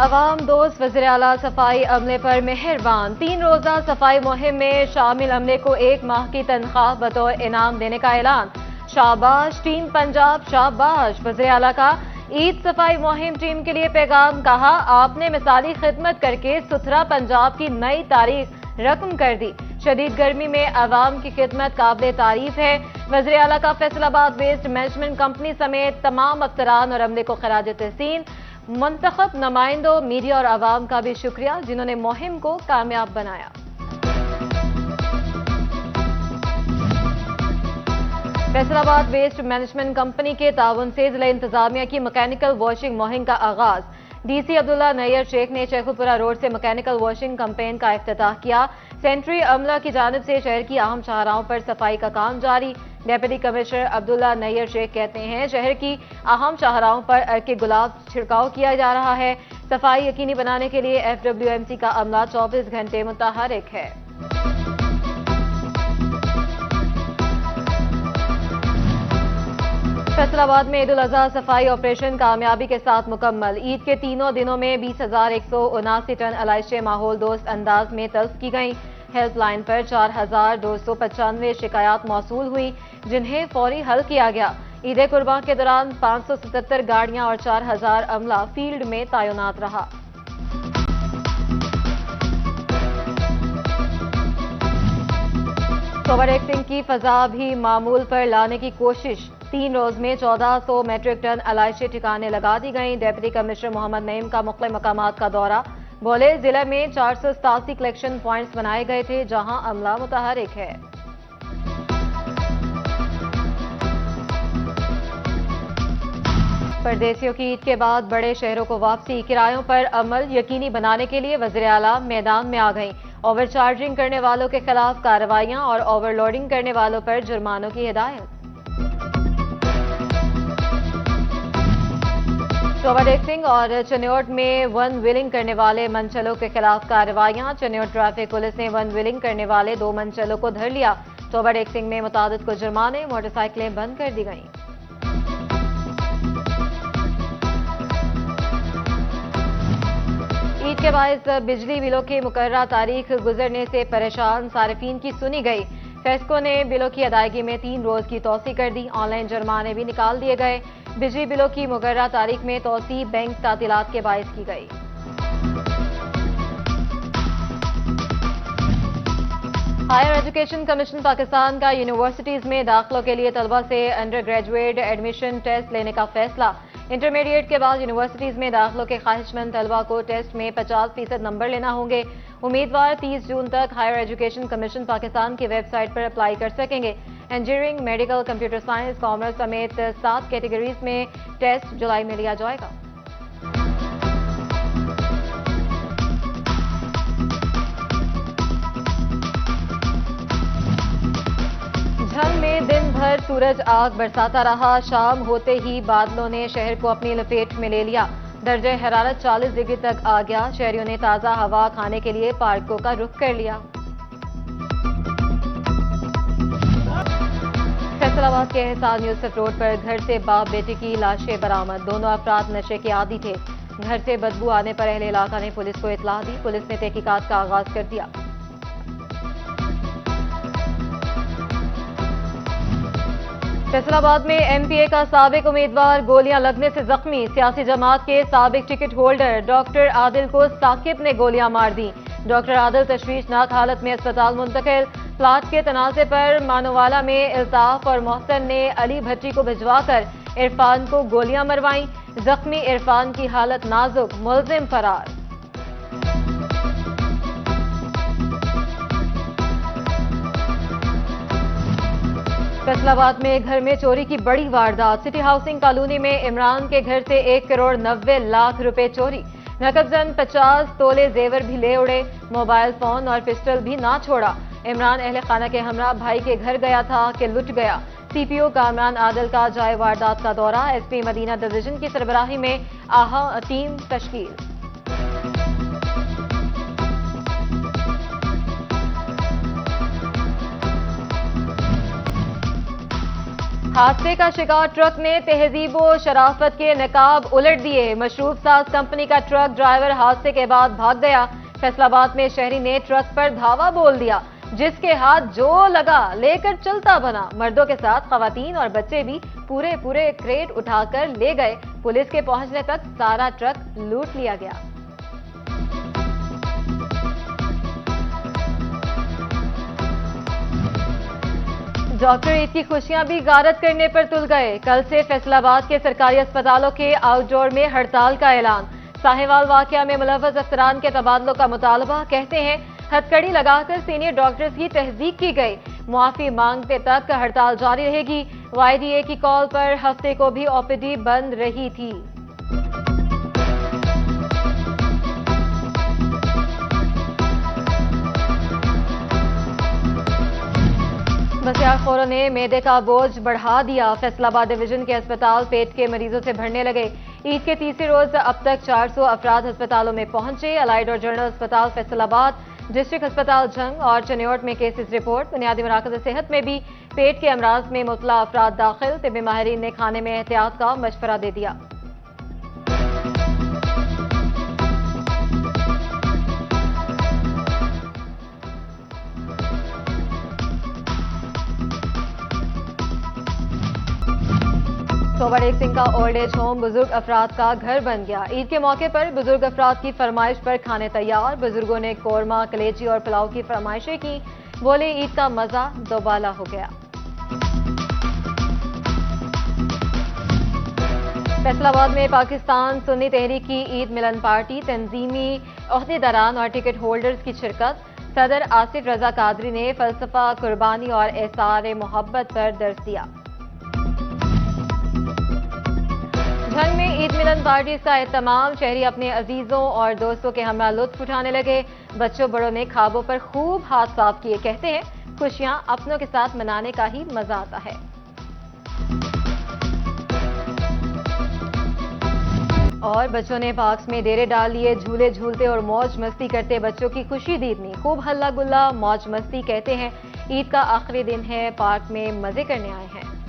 عوام دوست وزیر اعلیٰ صفائی عملے پر مہربان 3 روزہ صفائی مہم میں شامل عملے کو 1 ماہ کی تنخواہ بطور انعام دینے کا اعلان۔ شاباش ٹیم پنجاب، شاباش وزیر اعلیٰ کا عید صفائی مہم ٹیم کے لیے پیغام، کہا آپ نے مثالی خدمت کر کے ستھرا پنجاب کی نئی تاریخ رقم کر دی۔ شدید گرمی میں عوام کی خدمت قابل تعریف ہے۔ وزیر اعلیٰ کا فیصل آباد ویسٹ مینجمنٹ کمپنی سمیت تمام افسران اور عملے کو خراج تحسین۔ منتخب نمائندوں، میڈیا اور عوام کا بھی شکریہ جنہوں نے مہم کو کامیاب بنایا۔ فیصل آباد ویسٹ مینجمنٹ کمپنی کے تعاون سے ضلع انتظامیہ کی مکینیکل واشنگ مہم کا آغاز۔ ڈی سی عبداللہ نیئر شیخ نے شیخوپورہ روڈ سے مکینیکل واشنگ کمپین کا افتتاح کیا۔ سینٹری عملہ کی جانب سے شہر کی اہم شاہراہوں پر صفائی کا کام جاری۔ ڈیپٹی کمشنر عبداللہ نیئر شیخ کہتے ہیں شہر کی اہم شاہراہوں پر عرق گلاب چھڑکاؤ کیا جا رہا ہے۔ صفائی یقینی بنانے کے لیے FWMC کا عملہ 24 گھنٹے متحرک ہے۔ فیصل آباد میں عید الاضحیٰ صفائی آپریشن کامیابی کے ساتھ مکمل۔ عید کے تینوں دنوں میں 20,179 ٹن علائشیں ماحول دوست انداز میں تلف کی گئیں۔ ہیلپ لائن پر 4,295 شکایات موصول ہوئی جنہیں فوری حل کیا گیا۔ عید قربان کے دوران 577 گاڑیاں اور 4,000 عملہ فیلڈ میں تعینات رہا۔ اوور ٹیکسنگ کی فضا بھی معمول پر لانے کی کوشش۔ 3 روز میں 1400 میٹرک ٹن علائشیں ٹھکانے لگا دی گئیں۔ ڈیپٹی کمشنر محمد نعیم کا مختلف مقامات کا دورہ، بولے ضلع میں 487 کلیکشن پوائنٹس بنائے گئے تھے جہاں عملہ متحرک ہے۔ پردیسیوں کی عید کے بعد بڑے شہروں کو واپسی، کرایوں پر عمل یقینی بنانے کے لیے وزیر اعلیٰ میدان میں آ گئیں۔ اوور چارجنگ کرنے والوں کے خلاف کارروائیاں اور اوور لوڈنگ کرنے والوں پر جرمانوں کی ہدایت۔ اوور ٹیکسنگ اور چنیوٹ میں ون ویلنگ کرنے والے منچلوں کے خلاف کارروائیاں۔ چنیوٹ ٹریفک پولیس نے ون ویلنگ کرنے والے 2 منچلوں کو دھر لیا۔ اوور ٹیکسنگ میں متعدد کو جرمانے، موٹر سائیکلیں بند کر دی گئیں۔ عید کے باعث بجلی بلوں کی مقررہ تاریخ گزرنے سے پریشان صارفین کی سنی گئی۔ فیسکو نے بلوں کی ادائیگی میں 3 روز کی توسیع کر دی۔ آن لائن جرمانے بھی نکال دیے گئے۔ بجلی بلوں کی مقررہ تاریخ میں توسیع بینک تعطیلات کے باعث کی گئی۔ ہائر ایجوکیشن کمیشن پاکستان کا یونیورسٹیز میں داخلوں کے لیے طلبہ سے انڈر گریجویٹ ایڈمیشن ٹیسٹ لینے کا فیصلہ۔ انٹرمیڈیٹ کے بعد یونیورسٹیز میں داخلوں کے خواہش مند طلبہ کو ٹیسٹ میں 50% نمبر لینا ہوں گے۔ امیدوار 30 جون تک ہائر ایجوکیشن کمیشن پاکستان کی ویب سائٹ پر اپلائی کر سکیں گے۔ Engineering, medical, computer science, commerce سمیت 7 کیٹیگریز میں ٹیسٹ جولائی میں لیا جائے گا۔ جھنگ میں دن بھر سورج آگ برساتا رہا۔ شام ہوتے ہی بادلوں نے شہر کو اپنی لپیٹ میں لے لیا۔ درجہ حرارت 40 ڈگری تک آ گیا۔ شہریوں نے تازہ ہوا کھانے کے لیے پارکوں کا رخ کر لیا۔ فیصل آباد کے احسان یوسف روڈ پر گھر سے باپ بیٹی کی لاشیں برآمد۔ دونوں افراد نشے کے عادی تھے۔ گھر سے بدبو آنے پر اہل علاقہ نے پولیس کو اطلاع دی۔ پولیس نے تحقیقات کا آغاز کر دیا۔ فیصل آباد میں MPA کا سابق امیدوار گولیاں لگنے سے زخمی۔ سیاسی جماعت کے سابق ٹکٹ ہولڈر ڈاکٹر عادل کو ثاقب نے گولیاں مار دیں۔ ڈاکٹر عادل تشویشناک حالت میں اسپتال منتقل۔ پلاٹ کے تنازع پر مانووالا میں الطاف اور محسن نے علی بھٹی کو بھجوا کر عرفان کو گولیاں مروائیں۔ زخمی عرفان کی حالت نازک، ملزم فرار۔ فیصل آباد میں گھر میں چوری کی بڑی واردات۔ سٹی ہاؤسنگ کالونی میں عمران کے گھر سے 1,90,00,000 روپے چوری۔ نقب زن 50 تولے زیور بھی لے اڑے۔ موبائل فون اور پسٹل بھی نہ چھوڑا۔ عمران اہل خانہ کے ہمراہ بھائی کے گھر گیا تھا کہ لٹ گیا۔ CPO کامران عادل کا جائے واردات کا دورہ۔ SP مدینہ ڈویژن کی سربراہی میں آہا ٹیم تشکیل۔ حادثے کا شکار ٹرک نے تہذیب و شرافت کے نقاب الٹ دیے۔ مشروب ساز کمپنی کا ٹرک ڈرائیور حادثے کے بعد بھاگ گیا۔ فیصل آباد میں شہری نے ٹرک پر دھاوا بول دیا، جس کے ہاتھ جو لگا لے کر چلتا بنا۔ مردوں کے ساتھ خواتین اور بچے بھی پورے کریٹ اٹھا کر لے گئے۔ پولیس کے پہنچنے تک سارا ٹرک لوٹ لیا گیا۔ ڈاکٹر عید کی خوشیاں بھی غارت کرنے پر تل گئے۔ کل سے فیصل آباد کے سرکاری اسپتالوں کے آؤٹ ڈور میں ہڑتال کا اعلان۔ ساہیوال واقعہ میں ملوث افسران کے تبادلوں کا مطالبہ، کہتے ہیں ہتھ کڑی لگا کر سینئر ڈاکٹرز کی تہذیب کی گئی۔ معافی مانگتے تک ہڑتال جاری رہے گی۔ YDA کی کال پر ہفتے کو بھی OPD بند رہی تھی۔ بسیار خوروں نے معدے کا بوجھ بڑھا دیا۔ فیصل آباد ڈویژن کے اسپتال پیٹ کے مریضوں سے بھرنے لگے۔ عید کے تیسرے روز اب تک 400 افراد ہسپتالوں میں پہنچے۔ الائیڈ اور جنرل اسپتال فیصل آباد، ڈسٹرکٹ ہسپتال جنگ اور چنیوٹ میں کیسز رپورٹ۔ بنیادی مراکز صحت میں بھی پیٹ کے امراض میں مبتلا افراد داخل۔ طبی ماہرین نے کھانے میں احتیاط کا مشورہ دے دیا۔ سوبر ایک سنگھ کا اولڈ ایج ہوم بزرگ افراد کا گھر بن گیا۔ عید کے موقع پر بزرگ افراد کی فرمائش پر کھانے تیار۔ بزرگوں نے قورمہ، کلیجی اور پلاؤ کی فرمائشیں کی۔ بولے عید کا مزہ دوبالا ہو گیا۔ فیصل آباد میں پاکستان سنی تحریک کی عید ملن پارٹی، تنظیمی عہدیداران اور ٹکٹ ہولڈرز کی شرکت۔ صدر آصف رضا قادری نے فلسفہ قربانی اور اظہار محبت پر درس دیا۔ جھنگ میں عید ملن پارٹیز کا اہتمام، شہری اپنے عزیزوں اور دوستوں کے ہمراہ لطف اٹھانے لگے۔ بچوں بڑوں نے کھابوں پر خوب ہاتھ صاف کیے، کہتے ہیں خوشیاں اپنوں کے ساتھ منانے کا ہی مزہ آتا ہے۔ اور بچوں نے پارکس میں ڈیرے ڈال لیے، جھولے جھولتے اور موج مستی کرتے بچوں کی خوشی دیدنی۔ خوب ہلا گلا، موج مستی، کہتے ہیں عید کا آخری دن ہے، پارک میں مزے کرنے آئے ہیں۔